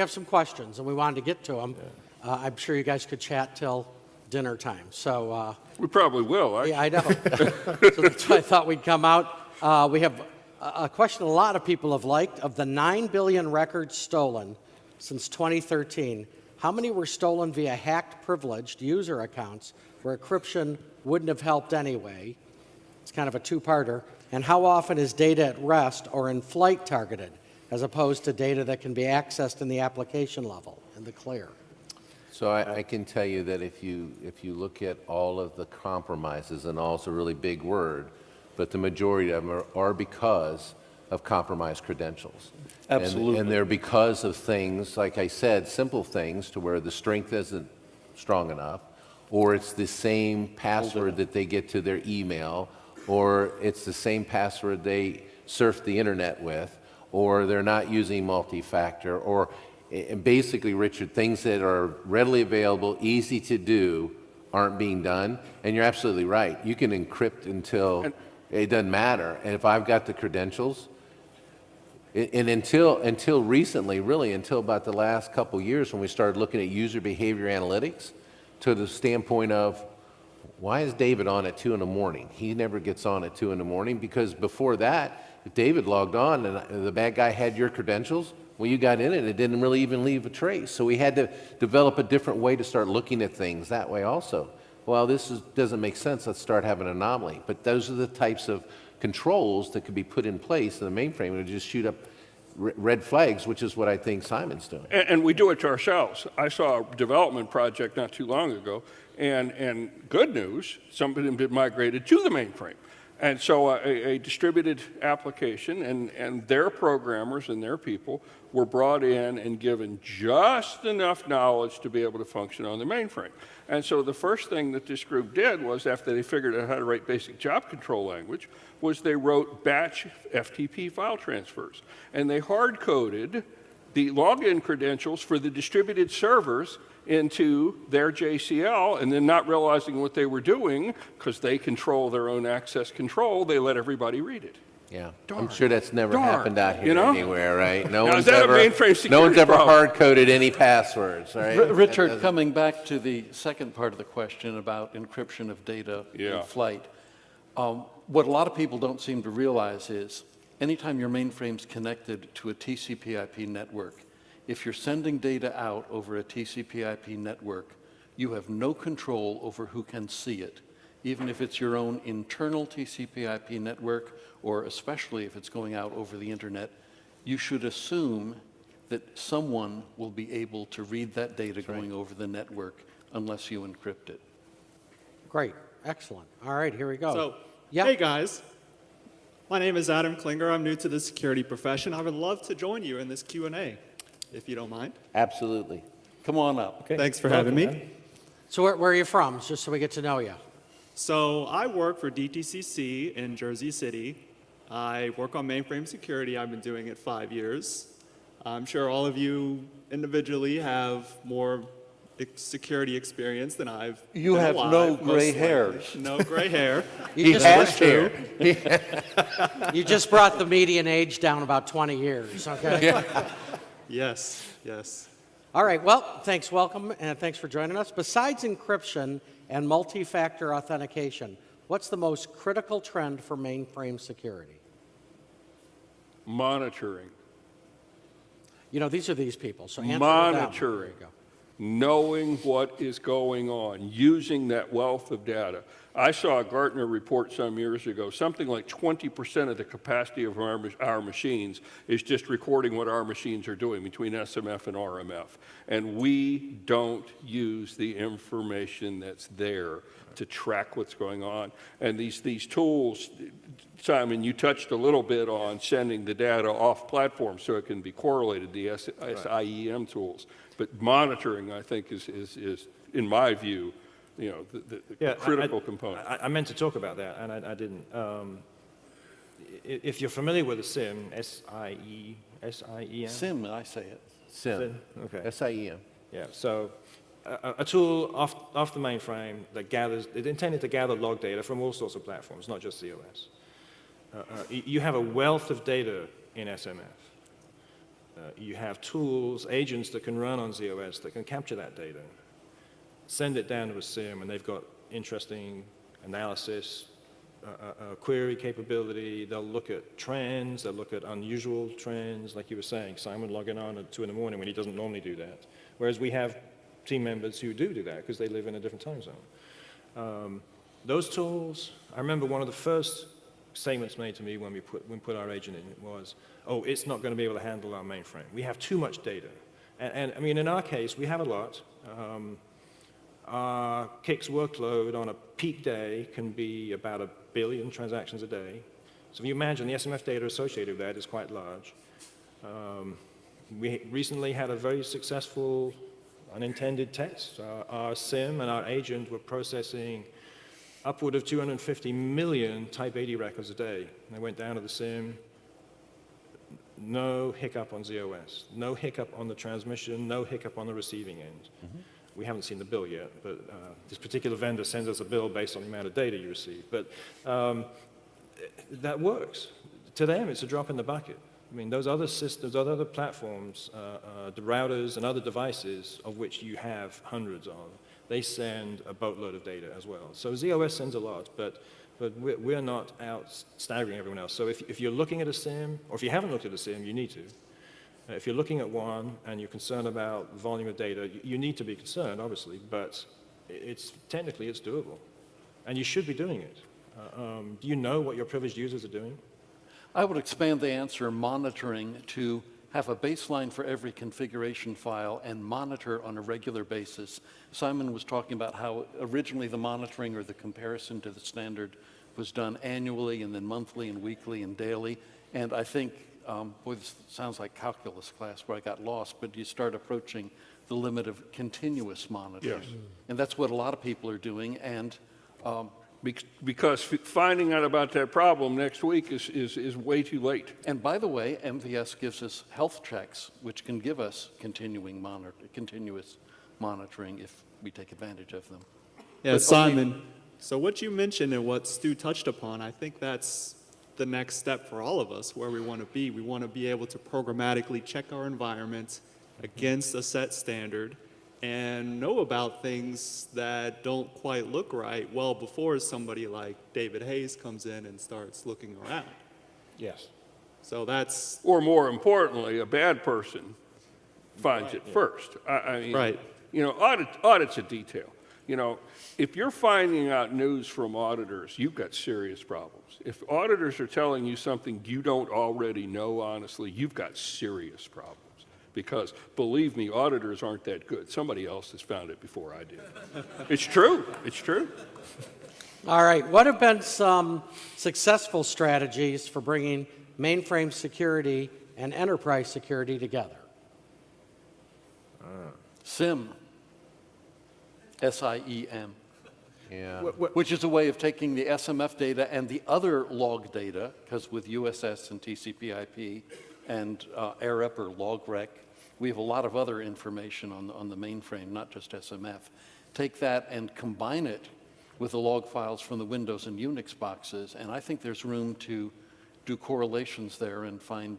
We have some questions, and we wanted to get to them. I'm sure you guys could chat till dinner time. So We probably will. yeah, I know. So that's why I thought we'd come out. We have a question a lot of people have liked. Of the 9 billion records stolen since 2013, how many were stolen via hacked privileged user accounts where encryption wouldn't have helped anyway? It's kind of a two-parter. And how often is data at rest or in flight targeted, as opposed to data that can be accessed in the application level, in the clear? So I can tell you that if you look at all of the compromises, and all is a really big word, but the majority of them are because of compromised credentials. Absolutely. And they're because of things, like I said, simple things to where the strength isn't strong enough, or it's the same password that they get to their email, or it's the same password they surf the internet with, or they're not using multi-factor, or and basically, Richard, things that are readily available, easy to do, aren't being done. And you're absolutely right. You can encrypt until it doesn't matter. And if I've got the credentials, and until recently, really until about the last couple years when we started looking at user behavior analytics, to the standpoint of, why is David on at 2 in the morning? He never gets on at 2 in the morning, because before that, if David logged on and the bad guy had your credentials, well, you got in it, it didn't really even leave a trace. So we had to develop a different way to start looking at things that way also. Well, doesn't make sense, let's start having an anomaly. But those are the types of controls that could be put in place in the mainframe and just shoot up red flags, which is what I think Simon's doing. And we do it to ourselves. I saw a development project not too long ago, and good news, somebody had been migrated to the mainframe. And so a distributed application and their programmers and their people were brought in and given just enough knowledge to be able to function on the mainframe. And so the first thing that this group did was, after they figured out how to write basic job control language, was they wrote batch FTP file transfers. And they hard-coded the login credentials for the distributed servers into their JCL, and then, not realizing what they were doing, because they control their own access control, they let everybody read it. Yeah, Darn. I'm sure that's never happened out here anywhere, right? No Now, one's is that ever, a mainframe security no one's ever problem? hard-coded any passwords, right? Richard, coming back to the second part of the question about encryption of data in flight, what a lot of people don't seem to realize is anytime your mainframe's connected to a TCP/IP network, if you're sending data out over a TCP/IP network, you have no control over who can see it, even if it's your own internal TCP/IP network, or especially if it's going out over the internet. You should assume that someone will be able to read that data going over the network unless you encrypt it. Great. Excellent. All right, here we go. So, Yeah. hey guys. My name is Adam Klinger. I'm new to the security profession. I would love to join you in this Q&A, if you don't mind. Absolutely. Come on up. Okay. Thanks for having me. So where are you from, just so we get to know you? So I work for DTCC in Jersey City. I work on mainframe security. I've been doing it 5 years. I'm sure all of you individually have more security experience than I've You been have alive, no most gray likely. hairs. No gray hair. You That's just, true. you just brought the median age down about 20 years, okay? Yes, yes. All right, well, thanks, welcome, and thanks for joining us. Besides encryption and multi-factor authentication, what's the most critical trend for mainframe security? Monitoring. You know, these are these people, so answer to them. Monitoring. There you go. Knowing what is going on, using that wealth of data. I saw a Gartner report some years ago, something like 20% of the capacity of our machines is just recording what our machines are doing between SMF and RMF. And we don't use the information that's there to track what's going on. And these tools, Simon, you touched a little bit on sending the data off platform so it can be correlated, the SIEM tools. But monitoring, I think, is in my view, you know, the critical component. I meant to talk about that, and I didn't. If you're familiar with a SIEM, S-I-E-M? SIM, I say it. SIM. Okay. S-I-E-M. Yeah, so a tool off the mainframe that gathers, it's intended to gather log data from all sorts of platforms, not just COS. You have a wealth of data in SMF. You have tools, agents that can run on ZOS that can capture that data, send it down to a SIM, and they've got interesting analysis, query capability. They'll look at trends, they'll look at unusual trends, like you were saying, Simon logging on at 2 in the morning when he doesn't normally do that. Whereas we have team members who do that because they live in a different time zone. Those tools, I remember one of the first statements made to me when we put our agent in was, oh, it's not going to be able to handle our mainframe. We have too much data. And I mean, in our case, we have a lot. Our Kix workload on a peak day can be about 1 billion transactions a day. So if you imagine the SMF data associated with that is quite large. We recently had a very successful unintended test. Our SIM and our agent were processing upward of 250 million Type 80 records a day. And they went down to the SIM, no hiccup on ZOS, no hiccup on the transmission, no hiccup on the receiving end. Mm-hmm. We haven't seen the bill yet, but this particular vendor sends us a bill based on the amount of data you receive. But that works. To them, it's a drop in the bucket. I mean, those other systems, those other platforms, the routers and other devices of which you have hundreds of, they send a boatload of data as well. So ZOS sends a lot, but we're not out staggering everyone else. So if you're looking at a SIM, or if you haven't looked at a SIM, you need to. If you're looking at one and you're concerned about volume of data, you need to be concerned, obviously, but technically it's doable. And you should be doing it. Do you know what your privileged users are doing? I would expand the answer monitoring to have a baseline for every configuration file and monitor on a regular basis. Simon was talking about how originally the monitoring or the comparison to the standard was done annually and then monthly and weekly and daily. And I think, boy, this sounds like calculus class where I got lost, but you start approaching the limit of continuous monitoring. Yes. And that's what a lot of people are doing. And Because finding out about that problem next week is way too late. And by the way, MVS gives us health checks, which can give us continuous monitoring if we take advantage of them. Yeah, But Simon, so what you mentioned and what Stu touched upon, I think that's the next step for all of us where we want to be. We want to be able to programmatically check our environment against a set standard and know about things that don't quite look right well before somebody like David Hayes comes in and starts looking around. Yes. So that's Or more importantly, a bad person finds it first. I mean, Right. You know, audit's a detail. You know, if you're finding out news from auditors, you've got serious problems. If auditors are telling you something you don't already know, honestly, you've got serious problems. Because, believe me, auditors aren't that good. Somebody else has found it before I did. It's true. It's true. All right, what have been some successful strategies for bringing mainframe security and enterprise security together? SIM, SIEM, Yeah. which is a way of taking the SMF data and the other log data, because with USS and TCP/IP and AirEp or LogRec, we have a lot of other information on the mainframe, not just SMF. Take that and combine it with the log files from the Windows and Unix boxes, and I think there's room to do correlations there and find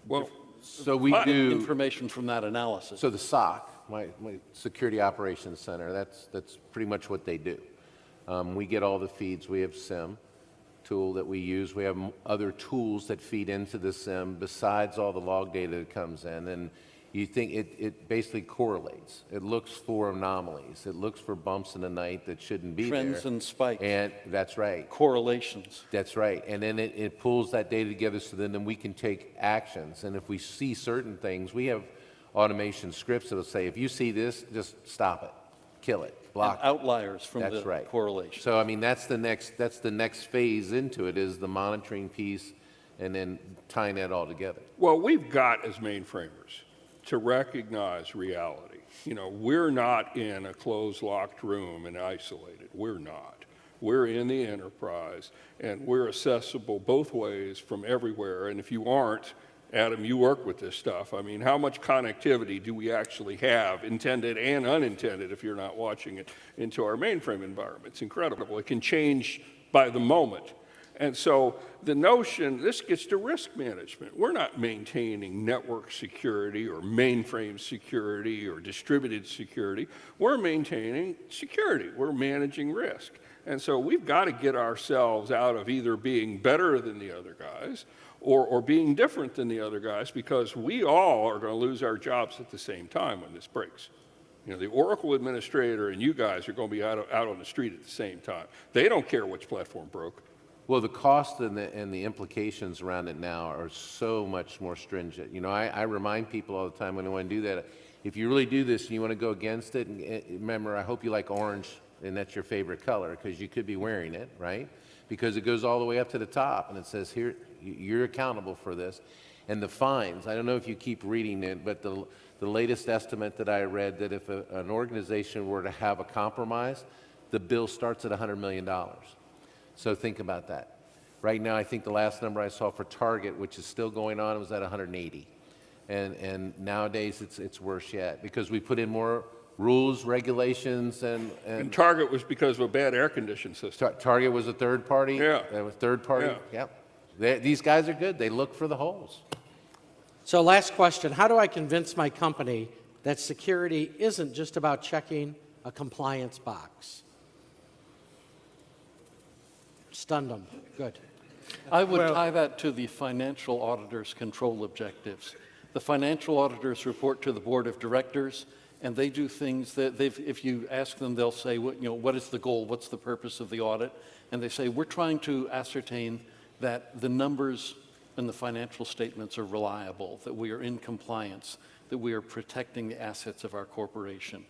Well, So we do. information from that analysis. So the SOC, my Security Operations Center, that's pretty much what they do. We get all the feeds. We have SIM tool that we use. We have other tools that feed into the SIM besides all the log data that comes in. And you think it basically correlates. It looks for anomalies. It looks for bumps in the night that shouldn't be there. Trends and spikes. And that's right. Correlations. That's right. And then it pulls that data together so then we can take actions. And if we see certain things, we have automation scripts that will say, if you see this, just stop it, kill it, block And outliers from That's the right. correlation. So I mean, that's the next phase into it is the monitoring piece and then tying that all together. Well, we've got as mainframers to recognize reality. You know, we're not in a closed, locked room and isolated. We're not. We're in the enterprise, and we're accessible both ways from everywhere. And if you aren't, Adam, you work with this stuff. I mean, how much connectivity do we actually have, intended and unintended, if you're not watching it, into our mainframe environment? It's incredible. It can change by the moment. And so the notion, this gets to risk management. We're not maintaining network security or mainframe security or distributed security. We're maintaining security. We're managing risk. And so we've got to get ourselves out of either being better than the other guys or being different than the other guys, because we all are going to lose our jobs at the same time when this breaks. You know, the Oracle administrator and you guys are going to be out on the street at the same time. They don't care which platform broke. Well, the cost and the implications around it now are so much more stringent. You know, I remind people all the time when I want to do that, if you really do this and you want to go against it, and remember, I hope you like orange and that's your favorite color, because you could be wearing it, right? Because it goes all the way up to the top and it says here, you're accountable for this. And the fines, I don't know if you keep reading it, but the latest estimate that I read, that if an organization were to have a compromise, the bill starts at $100 million. So think about that. Right now, I think the last number I saw for Target, which is still going on, was at 180. And nowadays, it's worse yet, because we put in more rules, regulations, And Target was because of a bad air conditioning system. Target was a third party? Yeah. That was third party? Yeah. Yep. These guys are good. They look for the holes. So last question, how do I convince my company that security isn't just about checking a compliance box? Stunned them. Good. I would tie that to the financial auditor's control objectives. The financial auditors report to the board of directors, and they do things that if you ask them, they'll say, what is the goal? What's the purpose of the audit? And they say, we're trying to ascertain that the numbers and the financial statements are reliable, that we are in compliance, that we are protecting the assets of our corporation.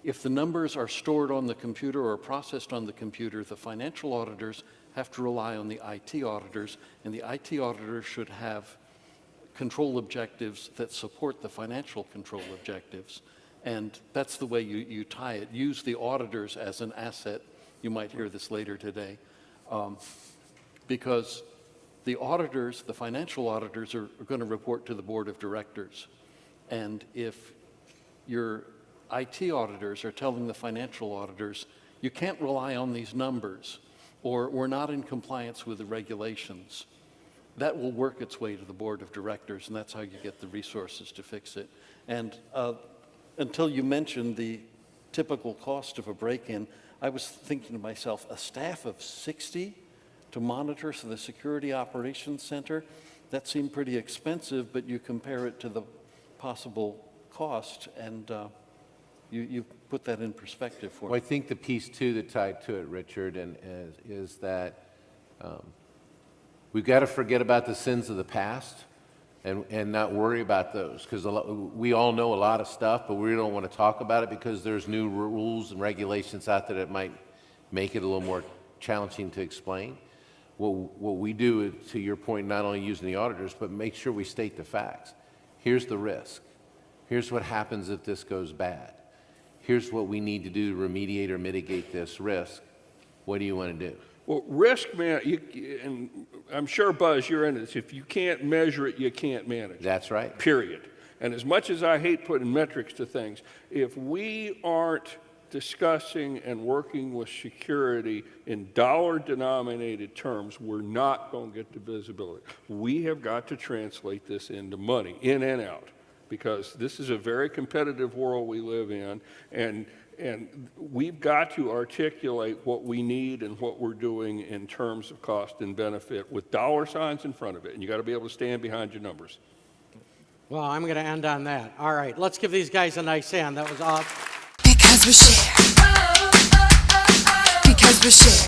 If the numbers are stored on the computer or processed on the computer, the financial auditors have to rely on the IT auditors, and the IT auditors should have control objectives that support the financial control objectives. And that's the way you tie it. Use the auditors as an asset. You might hear this later today. Because the auditors, the financial auditors, are going to report to the board of directors. And if your IT auditors are telling the financial auditors, you can't rely on these numbers, or we're not in compliance with the regulations, that will work its way to the board of directors, and that's how you get the resources to fix it. And until you mentioned the typical cost of a break-in, I was thinking to myself, a staff of 60 to monitor the Security Operations Center, that seemed pretty expensive, but you compare it to the possible cost, and you put that in perspective for Well, I Mm-hmm. me. think the piece, too, that tied to it, Richard, is that we've got to forget about the sins of the past and not worry about those, because we all know a lot of stuff, but we don't want to talk about it because there's new rules and regulations out there that might make it a little more challenging to explain. What we do, to your point, not only using the auditors, but make sure we state the facts. Here's the risk. Here's what happens if this goes bad. Here's what we need to do to remediate or mitigate this risk. What do you want to do? Well, risk, man, and I'm sure, Buzz, you're in this. If you can't measure it, you can't manage it. That's right. Period. And as much as I hate putting metrics to things, if we aren't discussing and working with security in dollar-denominated terms, we're not going to get the visibility. We have got to translate this into money, in and out, because this is a very competitive world we live in, and we've got to articulate what we need and what we're doing in terms of cost and benefit with dollar signs in front of it, and you got to be able to stand behind your numbers. Well, I'm going to end on that. All right, let's give these guys a nice hand. That was awesome. Because we share. Because we share.